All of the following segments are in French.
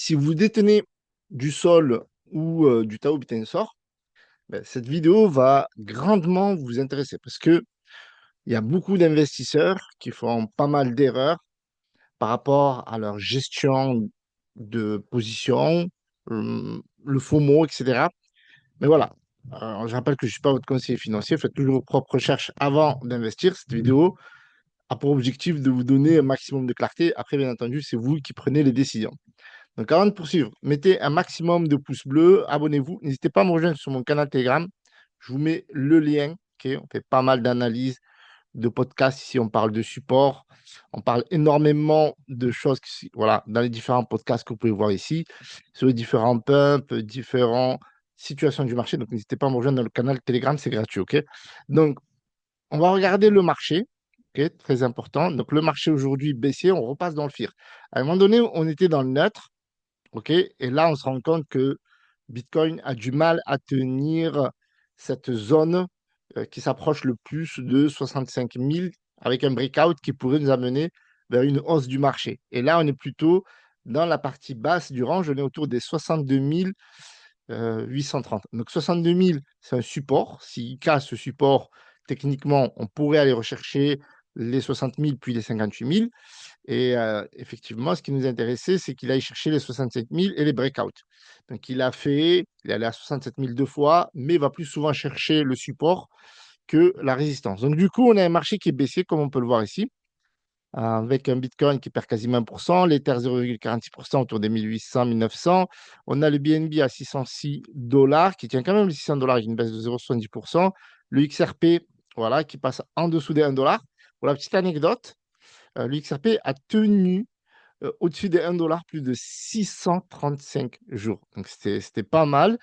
Si vous détenez du Sol ou du Tao Bitcoin Sort, ben, cette vidéo va grandement vous intéresser parce que il y a beaucoup d'investisseurs qui font pas mal d'erreurs par rapport à leur gestion de position, le FOMO, etc. Mais voilà, je rappelle que je ne suis pas votre conseiller financier, faites toujours vos propres recherches avant d'investir. Cette vidéo a pour objectif de vous donner un maximum de clarté. Après, bien entendu, c'est vous qui prenez les décisions. Donc, avant de poursuivre, mettez un maximum de pouces bleus, abonnez-vous. N'hésitez pas à me rejoindre sur mon canal Telegram. Je vous mets le lien. Ok, on fait pas mal d'analyses, de podcasts ici. On parle de support. On parle énormément de choses voilà, dans les différents podcasts que vous pouvez voir ici, sur les différents pumps, différentes situations du marché. Donc, n'hésitez pas à me rejoindre dans le canal Telegram. C'est gratuit. Ok. Donc, on va regarder le marché. Ok, très important. Donc, le marché aujourd'hui baissier, on repasse dans le FIR. À un moment donné, on était dans le neutre. OK? Et là, on se rend compte que Bitcoin a du mal à tenir cette zone qui s'approche le plus de 65 000 avec un breakout qui pourrait nous amener vers une hausse du marché. Et là, on est plutôt dans la partie basse du range, on est autour des 62 830. Donc 62 000, c'est un support. S'il casse ce support, techniquement, on pourrait aller rechercher les 60 000 puis les 58 000. Et effectivement, ce qui nous intéressait, c'est qu'il aille chercher les 67 000 et les breakouts. Donc, il est allé à 67 000 deux fois, mais il va plus souvent chercher le support que la résistance. Donc, du coup, on a un marché qui est baissier, comme on peut le voir ici, avec un Bitcoin qui perd quasiment 1%, l'Ether 0,46% autour des 1800, 1900. On a le BNB à 606 dollars, qui tient quand même les 600 dollars avec une baisse de 0,70%. Le XRP, voilà, qui passe en dessous des 1 dollar. Pour la petite anecdote, le XRP a tenu au-dessus des 1 dollar plus de 635 jours. Donc, c'était pas mal.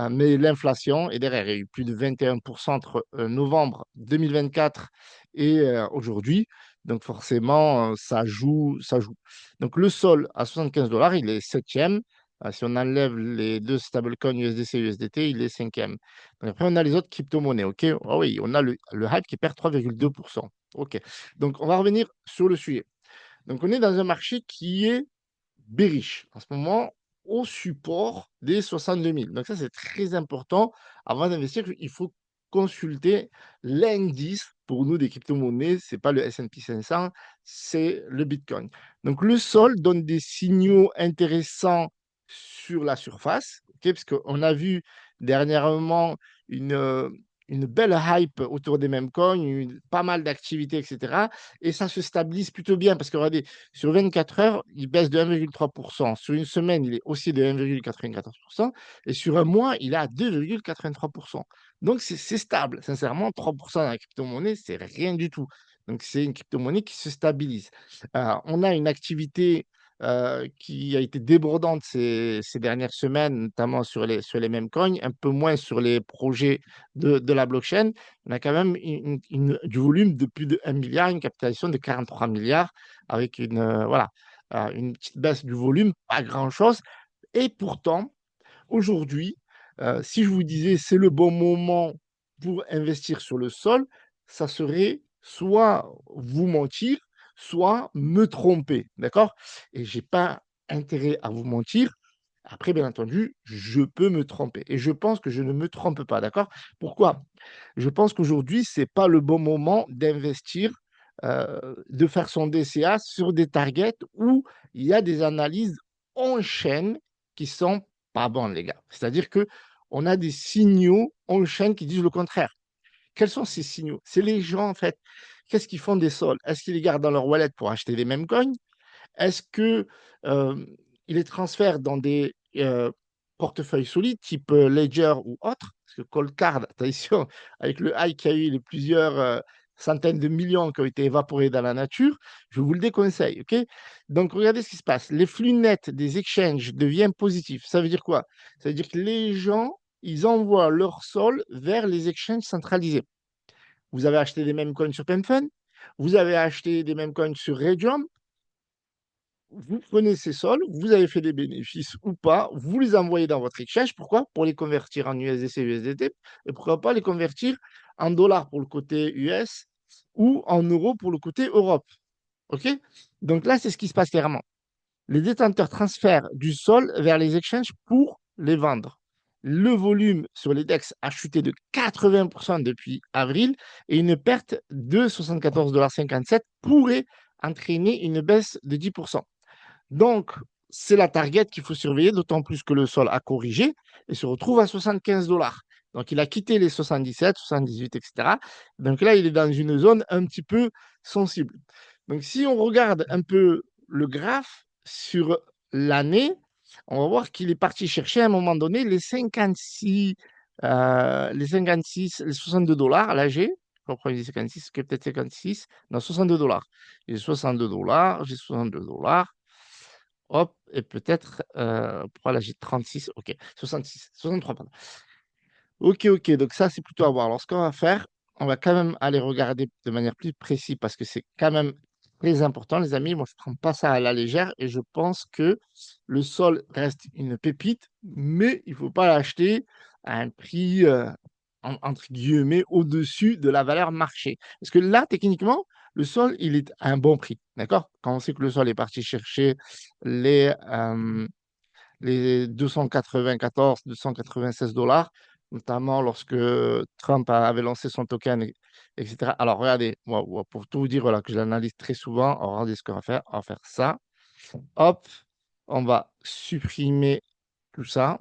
Mais l'inflation est derrière. Il y a eu plus de 21% entre novembre 2024 et aujourd'hui. Donc, forcément, ça joue, ça joue. Donc, le sol à 75 dollars, il est septième. Si on enlève les deux stablecoins USDC et USDT, il est cinquième. Donc, après, on a les autres crypto-monnaies. OK? Ah oui, on a le hype qui perd 3,2%. OK. Donc, on va revenir sur le sujet. Donc, on est dans un marché qui est bearish en ce moment au support des 62 000. Donc, ça, c'est très important. Avant d'investir, il faut consulter l'indice pour nous des crypto-monnaies. Ce n'est pas le S&P 500, c'est le Bitcoin. Donc, le sol donne des signaux intéressants sur la surface, okay, parce qu'on a vu dernièrement une, euh, une belle hype autour des mêmes coins, pas mal d'activités, etc. Et ça se stabilise plutôt bien parce que regardez, sur 24 heures, il baisse de 1,3%. Sur une semaine, il est aussi de 1,94%. Et sur un mois, il est à 2,83%. Donc, c'est stable. Sincèrement, 3% dans la crypto-monnaie, c'est rien du tout. Donc, c'est une crypto-monnaie qui se stabilise. On a une activité qui a été débordante ces dernières semaines, notamment sur les mêmes coins, un peu moins sur les projets de la blockchain. On a quand même du volume de plus de 1 milliard, une capitalisation de 43 milliards, avec voilà, une petite baisse du volume, pas grand-chose. Et pourtant, aujourd'hui, si je vous disais c'est le bon moment pour investir sur le sol, ça serait soit vous mentir, soit me tromper, d'accord? Et j'ai pas intérêt à vous mentir. Après, bien entendu, je peux me tromper. Et je pense que je ne me trompe pas, d'accord? Pourquoi? Je pense qu'aujourd'hui, c'est pas le bon moment d'investir, de faire son DCA sur des targets où il y a des analyses en chaîne qui sont pas bonnes, les gars. C'est-à-dire que on a des signaux en chaîne qui disent le contraire. Quels sont ces signaux? C'est les gens, en fait. Qu'est-ce qu'ils font des sols? Est-ce qu'ils les gardent dans leur wallet pour acheter les mêmes coins? Est-ce que ils les transfèrent dans des portefeuilles solides, type Ledger ou autre? Parce que Coldcard, attention, avec le high qu'il y a eu, les plusieurs centaines de millions qui ont été évaporés dans la nature, je vous le déconseille. Ok. Donc, regardez ce qui se passe. Les flux nets des exchanges deviennent positifs. Ça veut dire quoi? Ça veut dire que les gens, ils envoient leur sol vers les exchanges centralisés. Vous avez acheté des mêmes coins sur PenFun, vous avez acheté des mêmes coins sur Radium, vous prenez ces sols, vous avez fait des bénéfices ou pas, vous les envoyez dans votre exchange. Pourquoi? Pour les convertir en USDC, USDT. Et pourquoi pas les convertir en dollars pour le côté US ou en euros pour le côté Europe. OK? Donc là, c'est ce qui se passe clairement. les détenteurs transfèrent du sol vers les exchanges pour les vendre. Le volume sur les DEX a chuté de 80% depuis avril et une perte de 74,57 $ pourrait entraîner une baisse de 10%. Donc, c'est la target qu'il faut surveiller, d'autant plus que le sol a corrigé et se retrouve à 75 $. Donc, il a quitté les 77, 78, etc. Donc là, il est dans une zone un petit peu sensible. Donc, si on regarde un peu le graphe sur l'année, on va voir qu'il est parti chercher à un moment donné les 56, les 62 $. Là, j'ai, je reprends les 56, que peut-être 56, non, 62 $. J'ai 62 $, j'ai 62 $. Hop, et peut-être, pourquoi là j'ai 36, ok, 66, 63, pardon. Ok, ok, donc ça c'est plutôt à voir. Alors ce qu'on va faire, on va quand même aller regarder de manière plus précise parce que c'est quand même très important, les amis. Moi, je ne prends pas ça à la légère et je pense que le sol reste une pépite, mais il ne faut pas l'acheter à un prix, entre guillemets, au-dessus de la valeur marché. Parce que là, techniquement, le sol, il est à un bon prix, d'accord? Quand on sait que le sol est parti chercher les, euh, les 294, 296 $, notamment lorsque Trump avait lancé son token, etc. Alors, regardez, moi, pour tout vous dire, voilà, que je l'analyse très souvent, regardez ce qu'on va faire. On va faire ça. Hop, on va supprimer tout ça.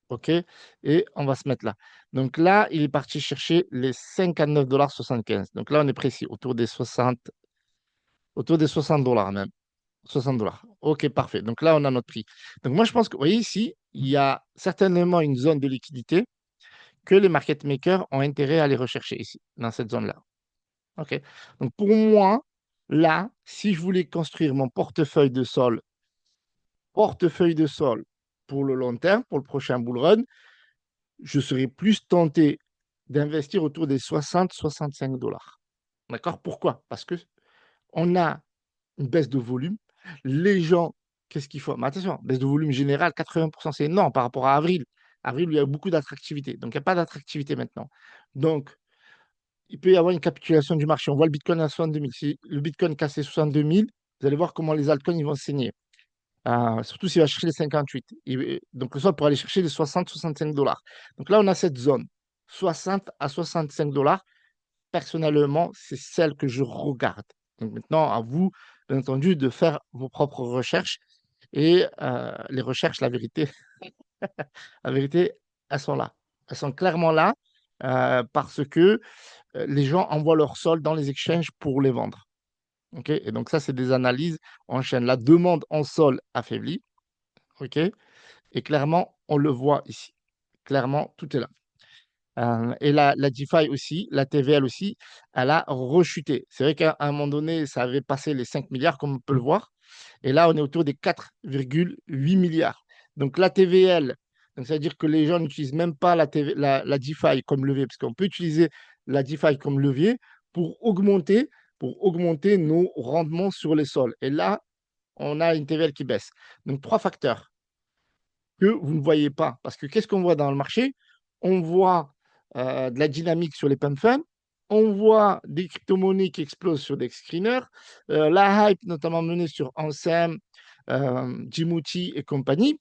OK? Et on va se mettre là. Donc là, il est parti chercher les 59,75 $. Donc là, on est précis, autour des 60 $ même. 60 $. OK, parfait. Donc là, on a notre prix. Donc moi, je pense que, vous voyez ici, il y a certainement une zone de liquidité que les market makers ont intérêt à aller rechercher ici, dans cette zone-là. OK? Donc pour moi, là, si je voulais construire mon portefeuille de sol pour le long terme, pour le prochain bull run, je serais plus tenté d'investir autour des 60-65 $. D'accord? Pourquoi? Parce que on a une baisse de volume. Les gens, qu'est-ce qu'il faut? Mais attention, baisse de volume générale, 80%, c'est énorme par rapport à avril. Avril, où il y a eu beaucoup d'attractivité. Donc, il n'y a pas d'attractivité maintenant. Donc, il peut y avoir une capitulation du marché. On voit le Bitcoin à 62 000. Si le Bitcoin casse les 62 000, vous allez voir comment les altcoins ils vont saigner. Surtout s'il va chercher les 58. Donc, le sol pour aller chercher les 60-65 $. Donc là, on a cette zone. 60 à 65 $. Personnellement, c'est celle que je regarde. Donc maintenant, à vous, bien entendu, de faire vos propres recherches. Et les recherches, la vérité, elles sont là. Elles sont clairement là parce que les gens envoient leur sol dans les exchanges pour les vendre. OK? Et donc ça, c'est des analyses en chaîne. La demande en sol affaiblie. OK? Et clairement, on le voit ici. Clairement, tout est là. Et la DeFi aussi, la TVL aussi, elle a rechuté. C'est vrai qu'à un moment donné, ça avait passé les 5 milliards, comme on peut le voir. Et là, on est autour des 4,8 milliards. Donc la TVL, donc ça veut dire que les gens n'utilisent même pas la DeFi comme levier, parce qu'on peut utiliser la DeFi comme levier pour augmenter, pour augmenter nos rendements sur les sols. Et là, on a une TVL qui baisse. Donc trois facteurs que vous ne voyez pas. Parce que qu'est-ce qu'on voit dans le marché? On voit de la dynamique sur les pump funds, on voit des crypto-monnaies qui explosent sur des screeners, la hype notamment menée sur Ansem, Djibouti et compagnie.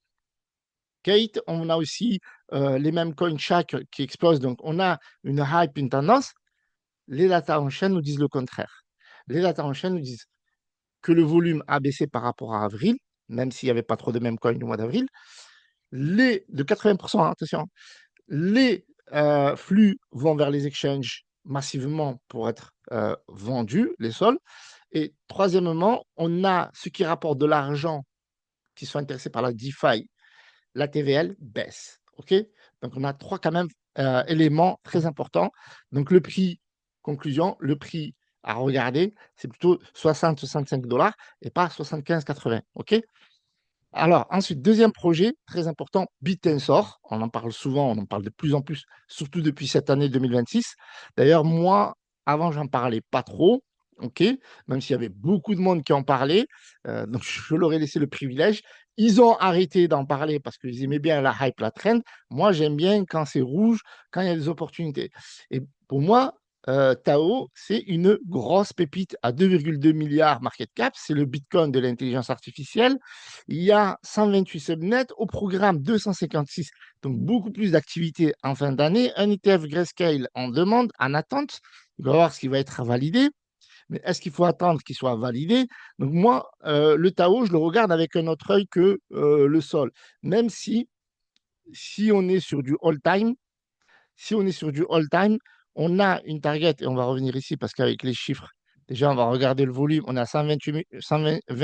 Kate, on a aussi les mêmes coins chaque qui explosent. Donc, on a une hype, une tendance. Les data en chaîne nous disent le contraire. Les data en chaîne nous disent que le volume a baissé par rapport à avril, même s'il n'y avait pas trop de mêmes coins au mois d'avril, de 80%, hein, attention, les flux vont vers les exchanges massivement pour être vendus, les sols. Et troisièmement, on a ceux qui rapportent de l'argent, qui sont intéressés par la DeFi, la TVL baisse. OK? Donc, on a trois quand même éléments très importants. Donc, le prix, conclusion, le prix à regarder, c'est plutôt 60-65 $ et pas 75-80. OK? Alors, ensuite, deuxième projet très important, BitTensor. On en parle souvent, on en parle de plus en plus, surtout depuis cette année 2026. D'ailleurs, moi, avant, j'en parlais pas trop, ok, même s'il y avait beaucoup de monde qui en parlait, donc je leur ai laissé le privilège. Ils ont arrêté d'en parler parce qu'ils aimaient bien la hype, la trend. Moi, j'aime bien quand c'est rouge, quand il y a des opportunités. Et pour moi, Tao, c'est une grosse pépite à 2,2 milliards market cap. C'est le Bitcoin de l'intelligence artificielle. Il y a 128 subnets au programme 256. Donc, beaucoup plus d'activités en fin d'année. Un ETF Grayscale en demande, en attente. Il va voir ce qui va être validé. Mais est-ce qu'il faut attendre qu'il soit validé? Donc, moi, le Tao, je le regarde avec un autre œil que le sol. Même si on est sur du all-time, si on est sur du all-time, on a une target, et on va revenir ici parce qu'avec les chiffres, déjà, on va regarder le volume, on a 120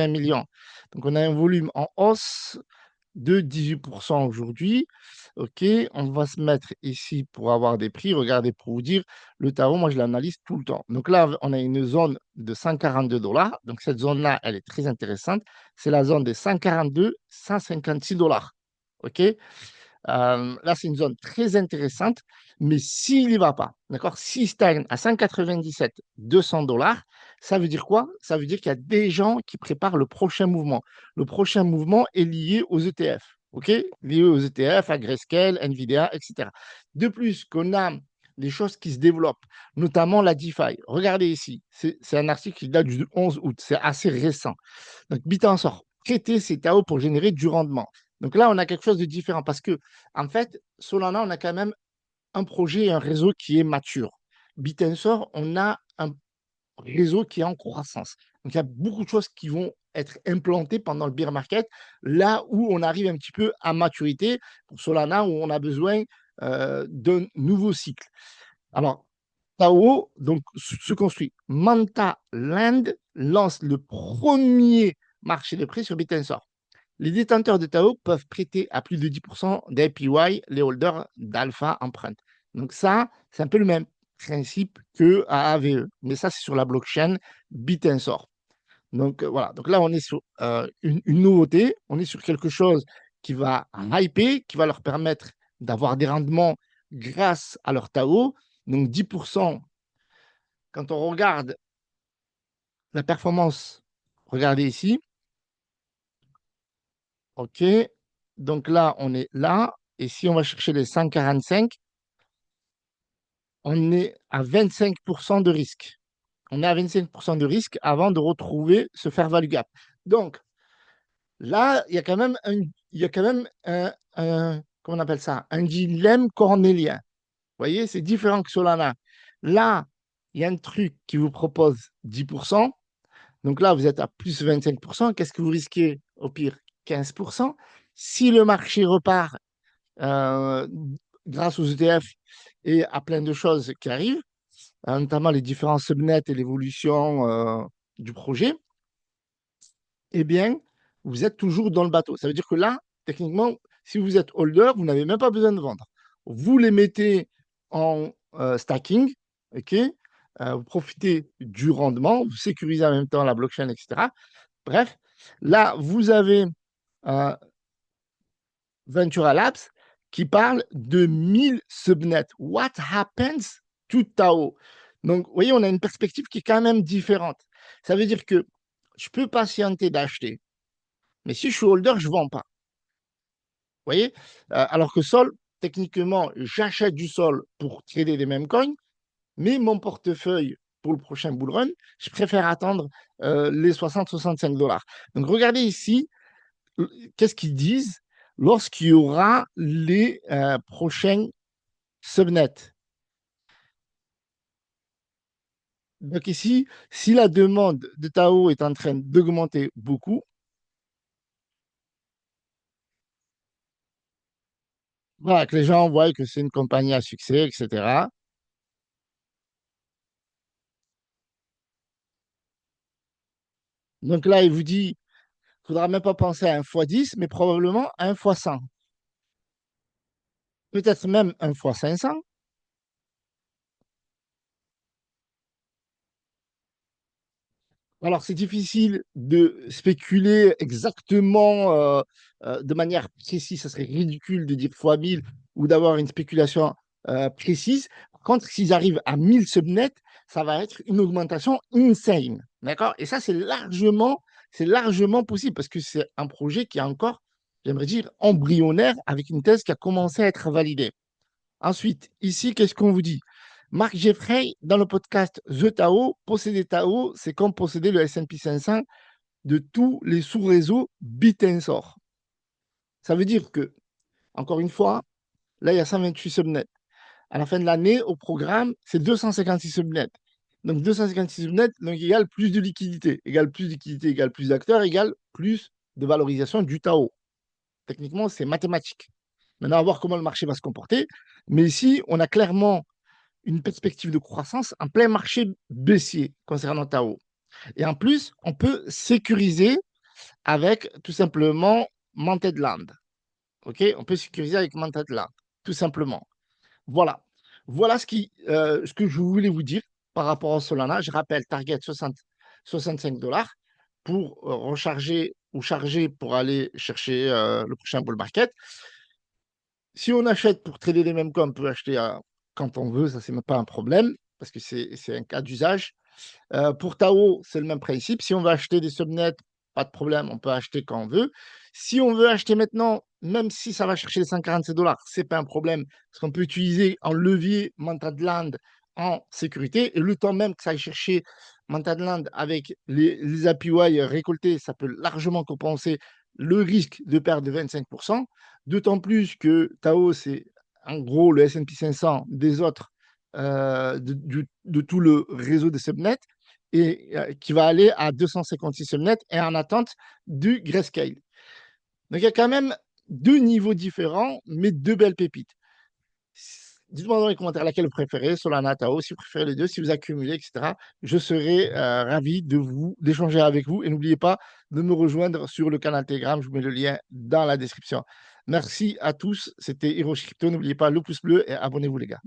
millions. Donc, on a un volume en hausse de 18% aujourd'hui. OK, on va se mettre ici pour avoir des prix. Regardez, pour vous dire, le tarot, moi, je l'analyse tout le temps. Donc là, on a une zone de 142 $. Donc, cette zone-là, elle est très intéressante. C'est la zone des 142, 156 $. OK? Là, c'est une zone très intéressante, mais s'il n'y va pas, d'accord, s'il stagne à 197, 200 $, ça veut dire quoi? Ça veut dire qu'il y a des gens qui préparent le prochain mouvement. Le prochain mouvement est lié aux ETF, ok? Lié aux ETF, à Grayscale, Nvidia, etc. De plus, qu'on a des choses qui se développent, notamment la DeFi. Regardez ici, c'est un article qui date du 11 août, c'est assez récent. Donc, Bitansor, traiter ces TAO pour générer du rendement. Donc là, on a quelque chose de différent parce que, en fait, Solana, on a quand même un projet et un réseau qui est mature. Bitensor, on a un réseau qui est en croissance. Donc, il y a beaucoup de choses qui vont être implantées pendant le bear market, là où on arrive un petit peu à maturité pour Solana, où on a besoin d'un nouveau cycle. Alors, Tao donc, se construit. Manta Land lance le premier marché de prix sur Bitensor. Les détenteurs de Tao peuvent prêter à plus de 10% d'APY les holders d'Alpha Empreinte. Donc ça, c'est un peu le même principe que à AVE, mais ça, c'est sur la blockchain Bitensor. Donc voilà, donc là, on est sur une nouveauté, on est sur quelque chose qui va hyper, qui va leur permettre d'avoir des rendements grâce à leur Tao. Donc 10%, quand on regarde la performance, regardez ici, OK. Donc là, on est là. Et si on va chercher les 145, on est à 25% de risque. On est à 25% de risque avant de retrouver ce fair value gap. Donc là, il y a quand même comment on appelle ça? Un dilemme cornélien. Vous voyez, c'est différent que Solana. Là, il y a un truc qui vous propose 10%. Donc là, vous êtes à plus 25%. Qu'est-ce que vous risquez? Au pire, 15%. Si le marché repart euh, grâce aux ETF et à plein de choses qui arrivent, notamment les différents subnets et l'évolution du projet, eh bien, vous êtes toujours dans le bateau. Ça veut dire que là, techniquement, si vous êtes holder, vous n'avez même pas besoin de vendre. Vous les mettez en stacking, ok? Vous profitez du rendement, vous sécurisez en même temps la blockchain, etc. Bref, là, vous avez euh, Ventura Labs qui parle de 1000 subnets. What happens to Tao? Donc, vous voyez, on a une perspective qui est quand même différente. Ça veut dire que je peux patienter d'acheter, mais si je suis holder, je ne vends pas. Vous voyez? Alors que Sol, techniquement, j'achète du Sol pour trader les mêmes coins, mais mon portefeuille pour le prochain bull run, je préfère attendre les 60-65 $. Donc, regardez ici, qu'est-ce qu'ils disent lorsqu'il y aura les prochains subnets. Donc ici, si la demande de Tao est en train d'augmenter beaucoup, voilà, que les gens voient que c'est une compagnie à succès, etc. Donc là, il vous dit, il ne faudra même pas penser à un x10, mais probablement à un x100. Peut-être même un x500. Alors, c'est difficile de spéculer exactement de manière précise. Ça serait ridicule de dire fois 1000 ou d'avoir une spéculation précise. Par contre, s'ils arrivent à 1000 subnets, ça va être une augmentation insane. D'accord? Et ça, c'est largement possible parce que c'est un projet qui est encore, j'aimerais dire, embryonnaire avec une thèse qui a commencé à être validée. Ensuite, ici, qu'est-ce qu'on vous dit? Marc Jeffrey, dans le podcast The Tao, posséder Tao, c'est comme posséder le S&P 500 de tous les sous-réseaux Bitensor. Ça veut dire que, encore une fois, là, il y a 128 subnets. À la fin de l'année, au programme, c'est 256 subnets. Donc 256 subnets, donc égale plus de liquidité, égale plus de liquidité, égale plus d'acteurs, égale plus de valorisation du Tao. Techniquement, c'est mathématique. Maintenant, à voir comment le marché va se comporter. Mais ici, on a clairement une perspective de croissance en plein marché baissier concernant Tao. Et en plus, on peut sécuriser avec tout simplement Manted Land. OK? On peut sécuriser avec Manted Land, tout simplement. Voilà. Voilà ce que je voulais vous dire par rapport à Solana. Je rappelle, target 65 dollars pour recharger ou charger pour aller chercher le prochain bull market. Si on achète pour trader les mêmes coins, on peut acheter quand on veut, ça c'est même pas un problème parce que c'est un cas d'usage. Pour Tao, c'est le même principe. Si on veut acheter des subnets, pas de problème, on peut acheter quand on veut. Si on veut acheter maintenant, même si ça va chercher les 147 dollars, c'est pas un problème, parce qu'on peut utiliser en levier Mantadland en sécurité. Et le temps même que ça aille chercher Mantadland avec les APY récoltés, ça peut largement compenser le risque de perte de 25%. D'autant plus que Tao, c'est en gros le S&P 500 des autres de tout le réseau de subnets et qui va aller à 256 subnets et en attente du Grayscale. Donc il y a quand même deux niveaux différents, mais deux belles pépites. Dites-moi dans les commentaires laquelle vous préférez, Solana, Tao, si vous préférez les deux, si vous accumulez, etc. Je serai ravi d'échanger avec vous. Et n'oubliez pas de me rejoindre sur le canal Telegram. Je vous mets le lien dans la description. Merci à tous. C'était Hiroshi Crypto. N'oubliez pas le pouce bleu et abonnez-vous, les gars.